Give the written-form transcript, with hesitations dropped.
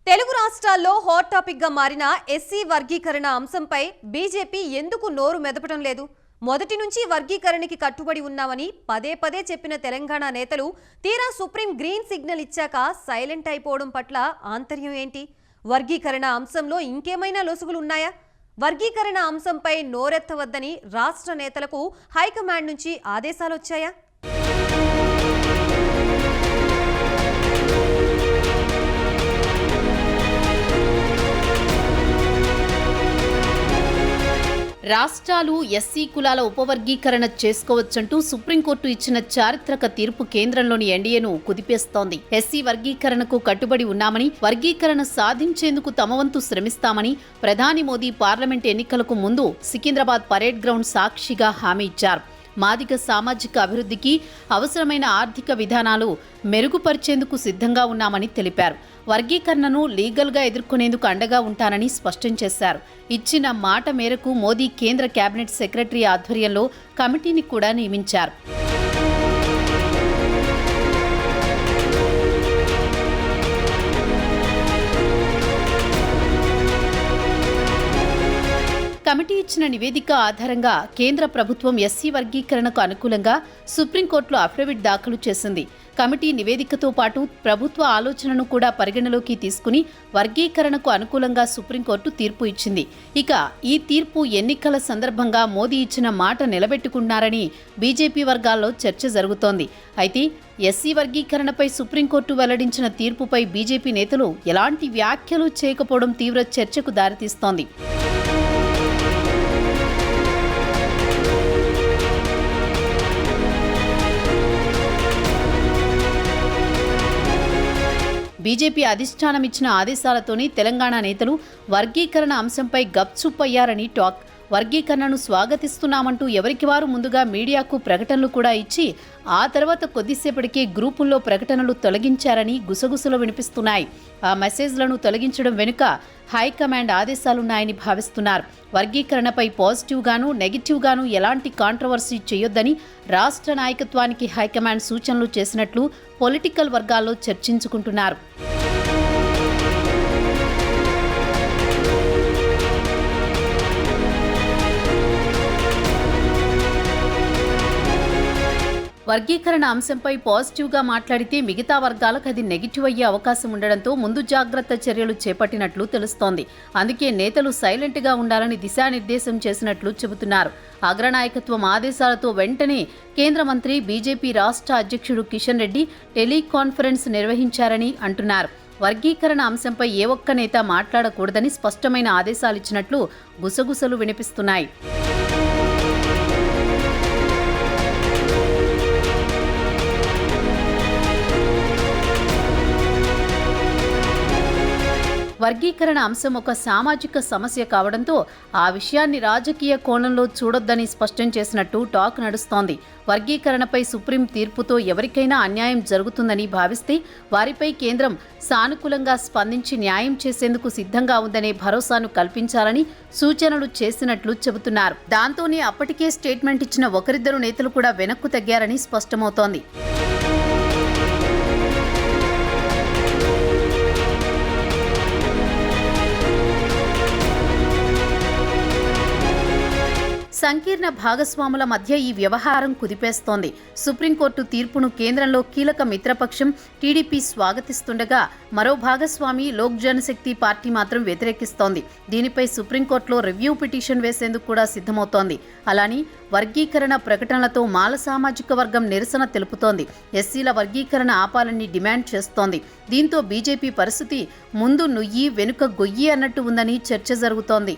తెలుగు రాష్ట్రాల్లో hot topic గా మారిన ఎస్సీ వర్గీకరణ అంశంపై బీజేపీ ఎందుకు నోరు మెదపడం లేదు? మొదటి నుంచి వర్గీకరణకి కట్టుబడి ఉన్నామని పదే పదే చెప్పిన తెలంగాణ నేతలు తీరా సుప్రీం గ్రీన్ సిగ్నల్ ఇచ్చాక సైలెంట్ అయిపోవడం పట్ల ఆంతర్యం ఏంటి? వర్గీకరణ అంశంలో ఇంకేమైనా లొసుగులు ఉన్నాయా? వర్గీకరణ అంశంపై నోరెత్తవద్దని రాష్ట్ర నేతలకు హైకమాండ్ నుంచి ఆదేశాలు వచ్చాయా? రాష్ట్రాలు ఎస్సీ కులాల ఉపవర్గీకరణ చేసుకోవచ్చంటూ సుప్రీంకోర్టు ఇచ్చిన చారిత్రక తీర్పు కేంద్రంలోని ఎన్డీఏను కుదిపేస్తోంది. ఎస్సీ వర్గీకరణకు కట్టుబడి ఉన్నామని, వర్గీకరణ సాధించేందుకు తమ వంతు శ్రమిస్తామని ప్రధాని మోదీ పార్లమెంట్ ఎన్నికలకు ముందు సికింద్రాబాద్ పరేడ్ గ్రౌండ్ సాక్షిగా హామీ ఇచ్చారు. మాదిగ సామాజిక అభివృద్ధికి అవసరమైన ఆర్థిక విధానాలు మెరుగుపరిచేందుకు సిద్ధంగా ఉన్నామని తెలిపారు. వర్గీకరణను లీగల్గా ఎదుర్కొనేందుకు అండగా ఉంటానని స్పష్టం చేశారు. ఇచ్చిన మాట మేరకు మోదీ కేంద్ర కేబినెట్ సెక్రటరీ ఆధ్వర్యంలో కమిటీని కూడా నియమించారు. కమిటీ ఇచ్చిన నివేదిక ఆధారంగా కేంద్ర ప్రభుత్వం ఎస్సీ వర్గీకరణకు అనుకూలంగా సుప్రీంకోర్టులో అఫిడవిట్ దాఖలు చేసింది. కమిటీ నివేదికతో పాటు ప్రభుత్వ ఆలోచనను కూడా పరిగణలోకి తీసుకుని వర్గీకరణకు అనుకూలంగా సుప్రీంకోర్టు తీర్పు ఇచ్చింది. ఇక ఈ తీర్పు ఎన్నికల సందర్భంగా మోదీ ఇచ్చిన మాట నిలబెట్టుకున్నారని బీజేపీ వర్గాల్లో చర్చ జరుగుతోంది. అయితే ఎస్సీ వర్గీకరణపై సుప్రీంకోర్టు వెల్లడించిన తీర్పుపై బీజేపీ నేతలు ఎలాంటి వ్యాఖ్యలు చేయకపోవడం తీవ్ర చర్చకు దారితీస్తోంది. బీజేపీ అధిష్టానం ఇచ్చిన ఆదేశాలతోనే తెలంగాణ నేతలు వర్గీకరణ అంశంపై గప్చుప్ అయ్యారని టాక్. వర్గీకరణను స్వాగతిస్తున్నామంటూ ఎవరికి వారు ముందుగా మీడియాకు ప్రకటనలు కూడా ఇచ్చి ఆ తర్వాత కొద్దిసేపటికే గ్రూపుల్లో ప్రకటనలు తొలగించారని గుసగుసలు వినిపిస్తున్నాయి. ఆ మెసేజ్లను తొలగించడం వెనుక హైకమాండ్ ఆదేశాలున్నాయని భావిస్తున్నారు. వర్గీకరణపై పాజిటివ్గాను నెగిటివ్గాను ఎలాంటి కాంట్రవర్సీ చేయొద్దని రాష్ట్ర నాయకత్వానికి హైకమాండ్ సూచనలు చేసినట్లు పొలిటికల్ వర్గాల్లో చర్చించుకుంటున్నారు. వర్గీకరణ అంశంపై పాజిటివ్గా మాట్లాడితే మిగతా వర్గాలకు అది నెగిటివ్ అయ్యే అవకాశం ఉండడంతో ముందు జాగ్రత్త చర్యలు చేపట్టినట్లు తెలుస్తోంది. అందుకే నేతలు సైలెంట్గా ఉండాలని దిశానిర్దేశం చేసినట్లు చెబుతున్నారు. అగ్రనాయకత్వం ఆదేశాలతో వెంటనే కేంద్ర మంత్రి బీజేపీ రాష్ట్ర అధ్యక్షుడు కిషన్ రెడ్డి టెలికాన్ఫరెన్స్ నిర్వహించారని అంటున్నారు. వర్గీకరణ అంశంపై ఏ ఒక్క నేత మాట్లాడకూడదని స్పష్టమైన ఆదేశాలిచ్చినట్లు గుసగుసలు వినిపిస్తున్నాయి. వర్గీకరణ అంశం ఒక సామాజిక సమస్య కావడంతో ఆ విషయాన్ని రాజకీయ కోణంలో చూడొద్దని స్పష్టం చేసినట్టు టాక్ నడుస్తోంది. వర్గీకరణపై సుప్రీం తీర్పుతో ఎవరికైనా అన్యాయం జరుగుతుందని భావిస్తే వారిపై కేంద్రం సానుకూలంగా స్పందించి న్యాయం చేసేందుకు సిద్ధంగా ఉందనే భరోసాను కల్పించాలని సూచనలు చేసినట్లు చెబుతున్నారు. దాంతోనే అప్పటికే స్టేట్మెంట్ ఇచ్చిన ఒకరిద్దరు నేతలు కూడా వెనక్కు తగ్గారని స్పష్టమవుతోంది. సంకీర్ణ భాగస్వాముల మధ్య ఈ వ్యవహారం కుదిపేస్తోంది. సుప్రీంకోర్టు తీర్పును కేంద్రంలో కీలక మిత్రపక్షం టీడీపీ స్వాగతిస్తుండగా మరో భాగస్వామి లోక్ జనశక్తి పార్టీ మాత్రం వ్యతిరేకిస్తోంది. దీనిపై సుప్రీంకోర్టులో రివ్యూ పిటిషన్ వేసేందుకు కూడా సిద్ధమవుతోంది. అలాని వర్గీకరణ ప్రకటనలతో మాల సామాజిక వర్గం నిరసన తెలుపుతోంది. ఎస్సీల వర్గీకరణ ఆపాలని డిమాండ్ చేస్తోంది. దీంతో బీజేపీ పరిస్థితి ముందు నుయ్యి వెనుక గొయ్యి అన్నట్టు ఉందని చర్చ జరుగుతోంది.